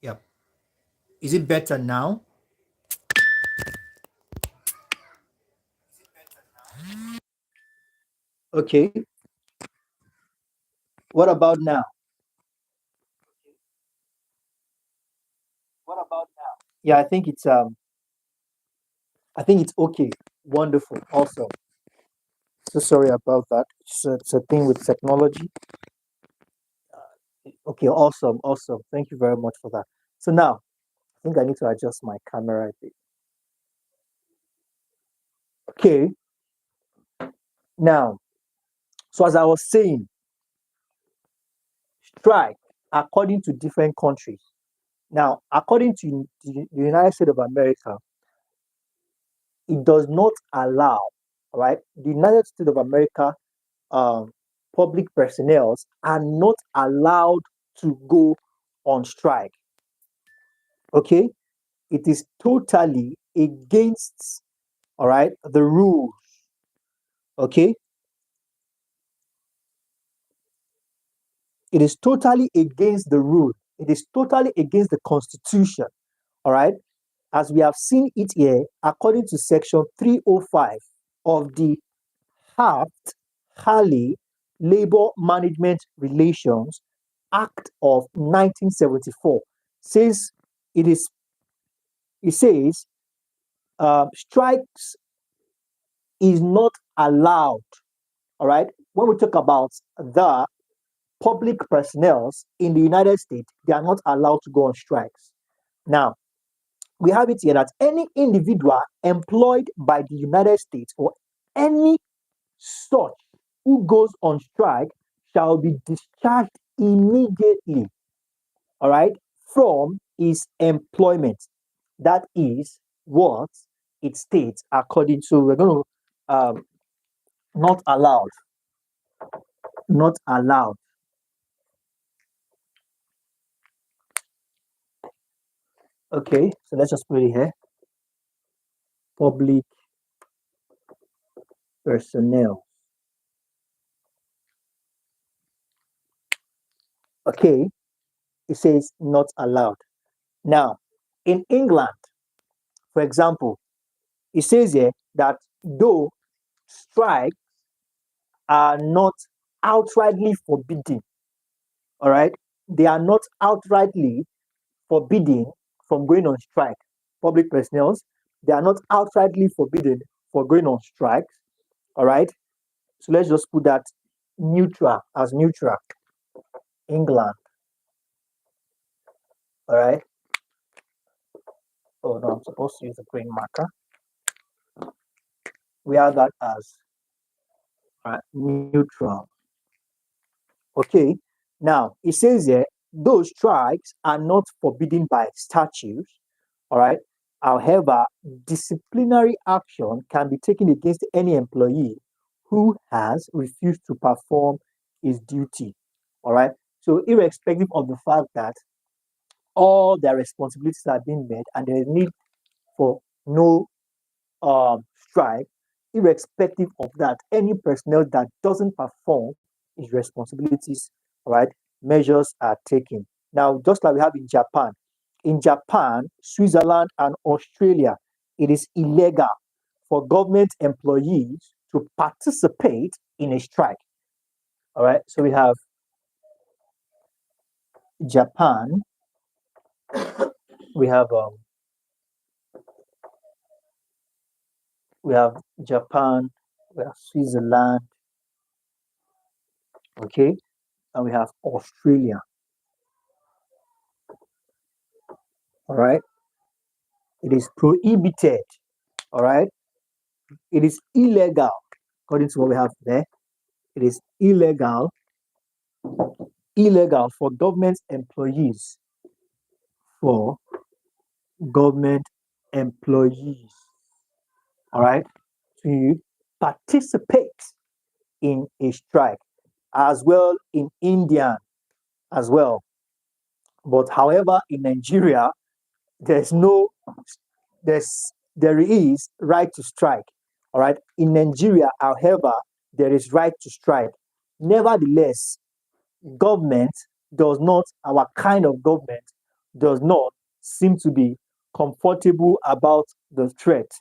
Yep. Is it better now? Okay. What about now? Yeah, I think it's okay. Wonderful. Awesome. So sorry about that. It's a thing with technology. Okay, awesome, awesome. Thank you very much for that. So now I think I need to adjust my camera a bit. Okay, now, so as I was saying, strike according to different countries. Now, according to the United States of America, it does not allow, right? The United States of America um, public personnel are not allowed to go on strike. Okay, it is totally against, all right, the rules. Okay, it is totally against the rule. It is totally against the Constitution. All right, as we have seen it here, according to Section 305 of the Taft Hartley Labor Management Relations Act of 1974 says it is it says strikes is not allowed. All right. When we talk about the public personnel in the United States, they are not allowed to go on strikes. Now, we have it here that any individual employed by the United States or any such who goes on strike shall be discharged immediately, all right, from his employment. That is what it states according to, we're going to, not allowed, not allowed. Okay, so let's just put it here. Public personnel. Okay, it says not allowed. Now, in England, for example, it says here that though strikes are not outrightly forbidden, all right, they are not outrightly forbidden from going on strike. Public personnel, they are not outrightly forbidden for going on strikes, all right. So let's just put that neutral as neutral. England, all right. Oh no, I'm supposed to use a green marker. We have that as neutral. Okay. Now it says here those strikes are not forbidden by statutes. All right. However, disciplinary action can be taken against any employee who has refused to perform his duty. All right. So, irrespective of the fact that all their responsibilities are being met and there is need for no strike, irrespective of that, any personnel that doesn't perform his responsibilities, all right, measures are taken. Now, just like we have in Japan, Switzerland, and Australia, it is illegal for government employees to participate in a strike. All right, so we have Japan, we have um, we have Japan, we have Switzerland, okay, and we have Australia. All right, it is prohibited. All right, it is illegal according to what we have there. It is illegal for for government employees, all right, to participate in a strike, as well in India as well. But however, in Nigeria, there's no there is right to strike. All right. In Nigeria, however, there is right to strike. Nevertheless, government does not, our kind of government does not seem to be comfortable about the threat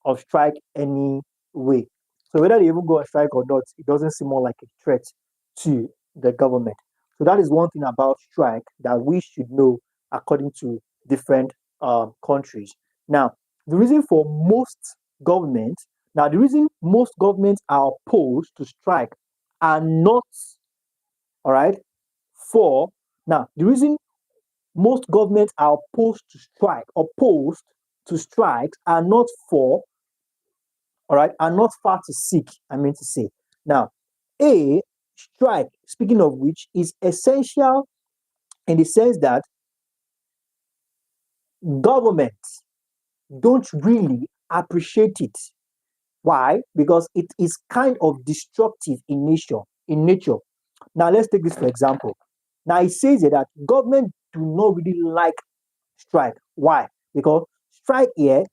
of strike anyway. So whether they even go on strike or not, it doesn't seem more like a threat to the government. So that is one thing about strike that we should know according to different countries. Now, the reason for most governments, now the reason most governments are opposed to strike are not, all right, for, now the reason most governments are opposed to strikes are not for, all right, are not far to seek, I mean to say. Now, a strike, speaking of which, is essential in the sense that governments don't really appreciate it. Why? Because it is kind of destructive in nature. Now let's take this for example. Now it says here that government do not really like strike. Why? Because strike here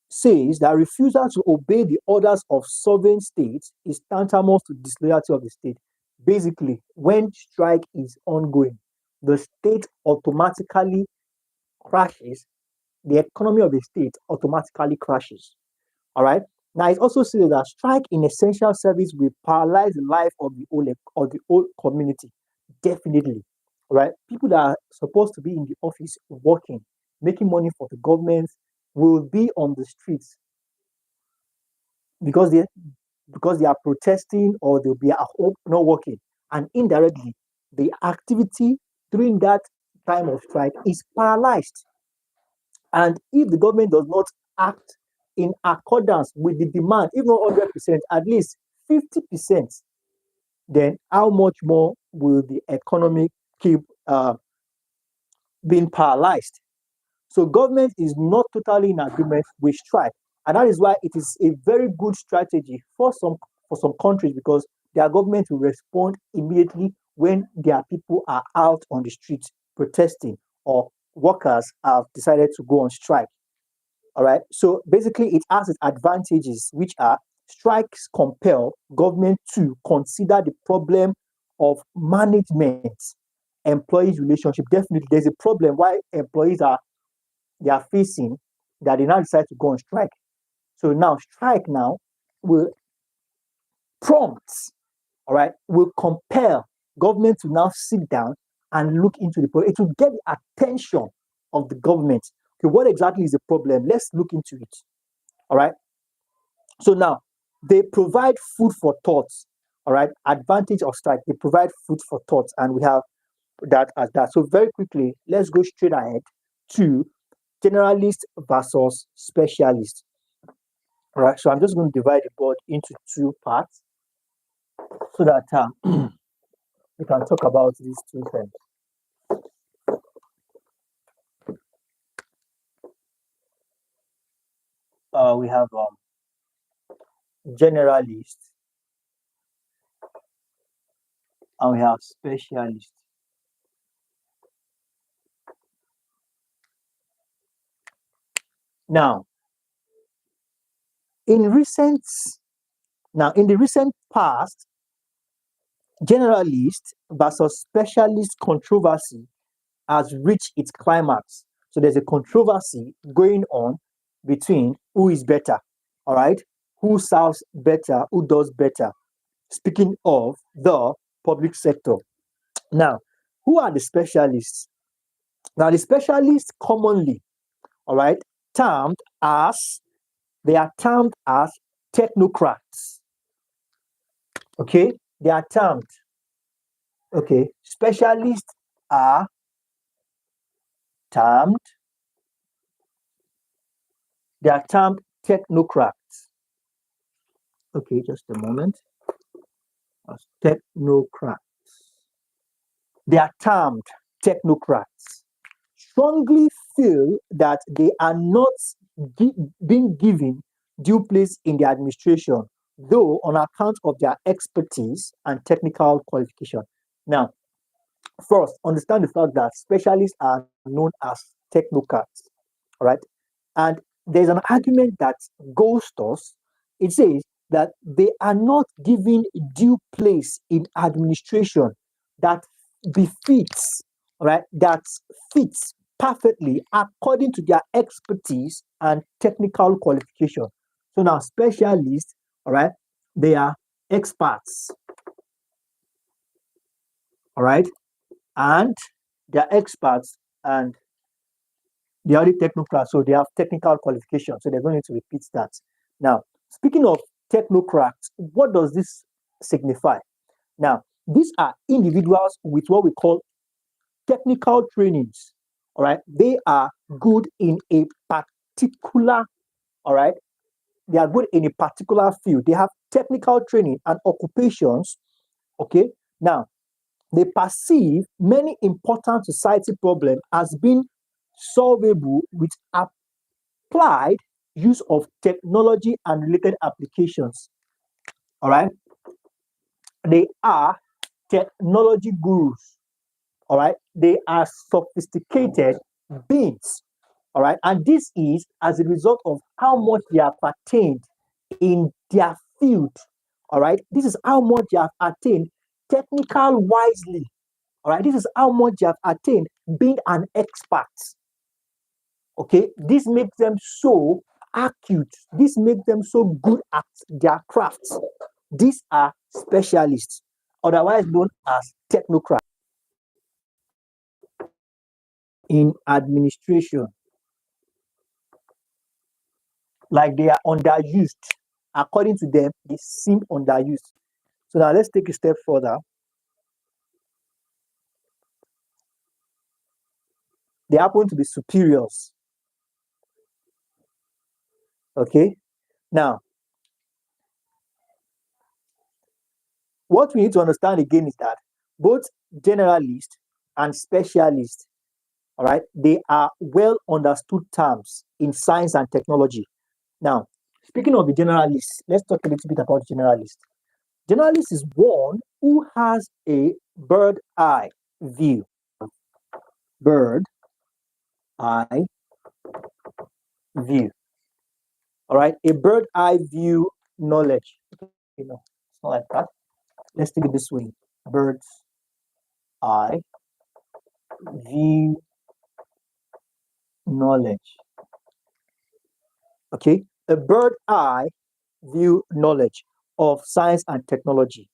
says that refusal to obey the orders of sovereign states is tantamount to disloyalty of the state. Basically, when strike is ongoing, the state automatically crashes, the economy of the state automatically crashes. All right. Now it also says that strike in essential service will paralyze the life of the whole community. Definitely. All right. People that are supposed to be in the office working, making money for the government will be on the streets because they are protesting or they'll be at home not working. And indirectly, the activity during that time of strike is paralyzed. And if the government does not act in accordance with the demand, if not 100%, at least 50%, then how much more will the economy keep being paralyzed? So government is not totally in agreement with strike, and that is why it is a very good strategy for some countries because their government will respond immediately when their people are out on the streets protesting or workers have decided to go on strike. All right. So basically, it has its advantages, which are strikes compel government to consider the problem of management employees relationship. Definitely, there's a problem why employees are they are facing that they now decide to go on strike. So now strike now will prompt, all right, will compel government to now sit down and look into the problem. It will get the attention of the government. Okay, what exactly is the problem? Let's look into it. All right. So now they provide food for thoughts. All right. Advantage of strike. They provide food for thoughts, and we have that as that. So very quickly, let's go straight ahead to generalist versus specialist. All right. So I'm just going to divide the board into two parts so that we can talk about these two things. We have generalist and we have specialist. Now, in recent in the recent past, generalist versus specialist controversy has reached its climax. So there's a controversy going on between who is better, all right? Who serves better, who does better. Speaking of the public sector. Now, who are the specialists? Now, the specialists commonly, all right, termed as, they are termed as technocrats. Okay, they are termed, okay, specialists are termed, they are termed technocrats. Okay, just a moment. As technocrats. They are termed technocrats. Strongly feel that they are not being given due place in the administration, though on account of their expertise and technical qualification. Now, first, understand the fact that specialists are known as technocrats, all right? And there's an argument that goes thus. It says that they are not given due place in administration that befits all right, that fits perfectly according to their expertise and technical qualification. So now specialists, all right, they are experts, all right, and they're experts and they are already technocrats, so they have technical qualification. So there's no need to repeat that. Now, speaking of technocrats, what does this signify? Now, these are individuals with what we call technical trainings. All right, they are good in a particular, all right, they are good in a particular field. They have technical training and occupations. Okay, now they perceive many important society problems as being solvable with applied use of technology and related applications. All right, they are technology gurus. All right, they are sophisticated beings. All right, and this is as a result of how much they have attained in their field. All right, this is how much they have attained technical wisely. All right, this is how much they have attained being an expert. Okay, this makes them so acute, this makes them so good at their crafts. These are specialists, otherwise known as technocrats in administration. Like they are underused. According to them, they seem underused. So now let's take a step further. They happen to be superiors. Okay. Now, what we need to understand again is that both generalist and specialist, all right, they are well understood terms in science and technology. Now, speaking of the generalist, let's talk a little bit about generalist. Generalist is one who has a bird eye view. Bird eye view. All right, a bird eye view knowledge. You know, it's not like that. Let's take it this way. Bird's eye view knowledge. Okay, a bird eye view knowledge of science and technology.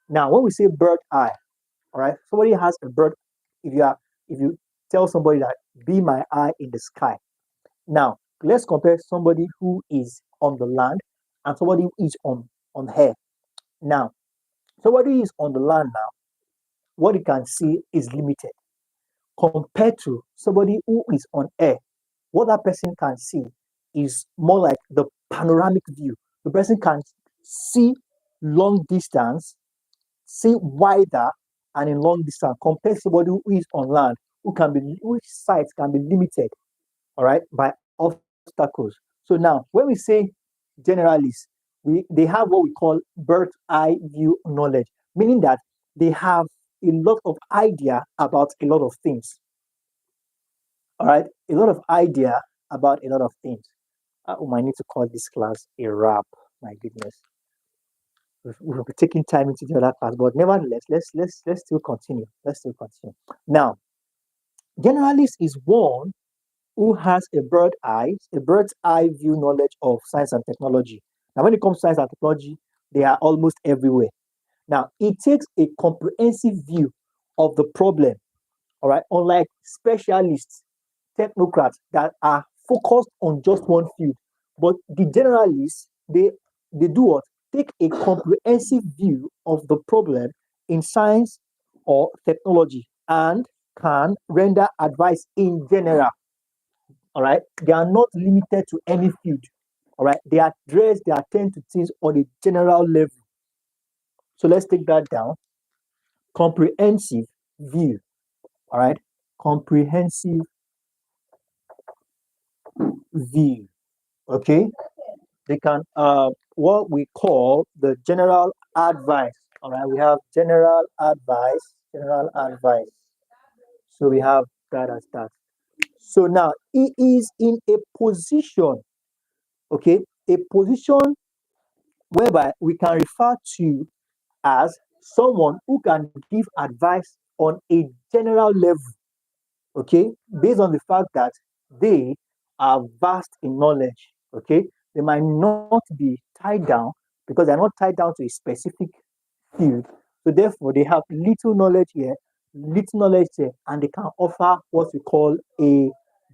Now, when we say bird eye, all right, somebody has a bird. If you tell somebody that be my eye in the sky. Now, let's compare somebody who is on the land and somebody who is on air. Now, somebody who is on the land now, what he can see is limited compared to somebody who is on air. What that person can see is more like the panoramic view. The person can see long distance, see wider and in long distance compared to somebody who is on land, whose sight can be limited, all right, by obstacles. So now when we say generalists, they have what we call bird's eye view knowledge, meaning that they have a lot of idea about a lot of things. All right, a lot of idea about a lot of things. I need to call this class a wrap. My goodness, we'll be taking time into the other class, but nevertheless, let's still continue. Let's still continue. Now, generalist is one who has a bird's eye view knowledge of science and technology. Now, when it comes to science and technology, they are almost everywhere. Now, it takes a comprehensive view of the problem. All right, unlike specialists, technocrats that are focused on just one field. But the generalists, they do what? Take a comprehensive view of the problem in science or technology and can render advice in general. All right, they are not limited to any field. All right, they attend to things on a general level. So let's take that down. Comprehensive view. All right, comprehensive view. Okay, they can what we call the general advice. All right, we have general advice, general advice. So we have that as that. So now he is in a position, okay, a position whereby we can refer to as someone who can give advice on a general level. okay, based on the fact that they are vast in knowledge, okay, they might not be tied down because they're not tied down to a specific field. So therefore, they have little knowledge here, little knowledge there, and they can offer what we call a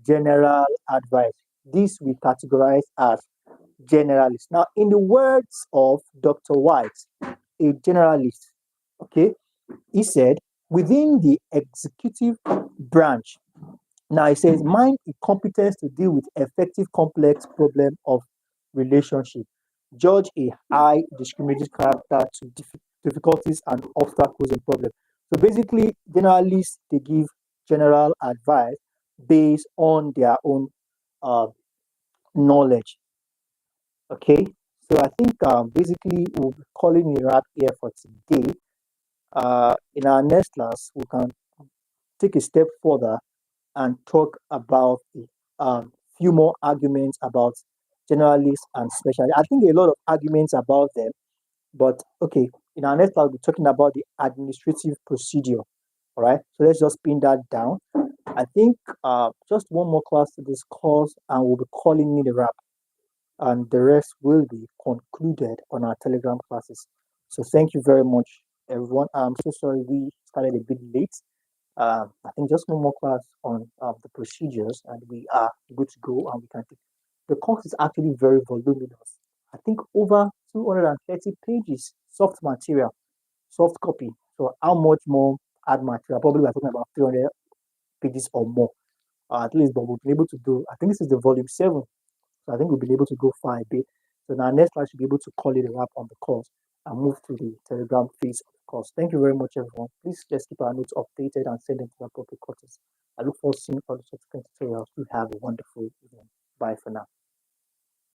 general advice. This we categorize as generalist. Now, in the words of Dr. White, a generalist, okay, he said within the executive branch, now it says mind incompetence to deal with effective complex problem of relationship. Judge a high discriminating character to difficulties and obstacles in problem. So basically, generalists they give general advice based on their own uh, knowledge. Okay, so I think basically we'll be calling it a wrap here for today. In our next class, we can take a step further and talk about a few more arguments about generalists and specialists. I think there are a lot of arguments about them, but okay, in our next class, we'll be talking about the administrative procedure. All right, so let's just pin that down. I think just one more class to discuss, and we'll be calling it a wrap, and the rest will be concluded on our Telegram classes. So thank you very much, everyone. I'm so sorry we started a bit late. I think just one more class on the procedures, and we are good to go, and we can take. The course is actually very voluminous. I think over 230 pages, soft material, soft copy. So how much more hard material? Probably we're talking about 300 pages or more, at least. But we've been able to do. I think this is the volume 7. So I think we'll be able to go far a bit. So in our next class, we'll be able to call it a wrap on the course and move to the Telegram phase of the course. Thank you very much, everyone. Please just keep our notes updated and send them to the appropriate courses. I look forward to seeing all the subsequent tutorials. You have a wonderful evening. Bye for now.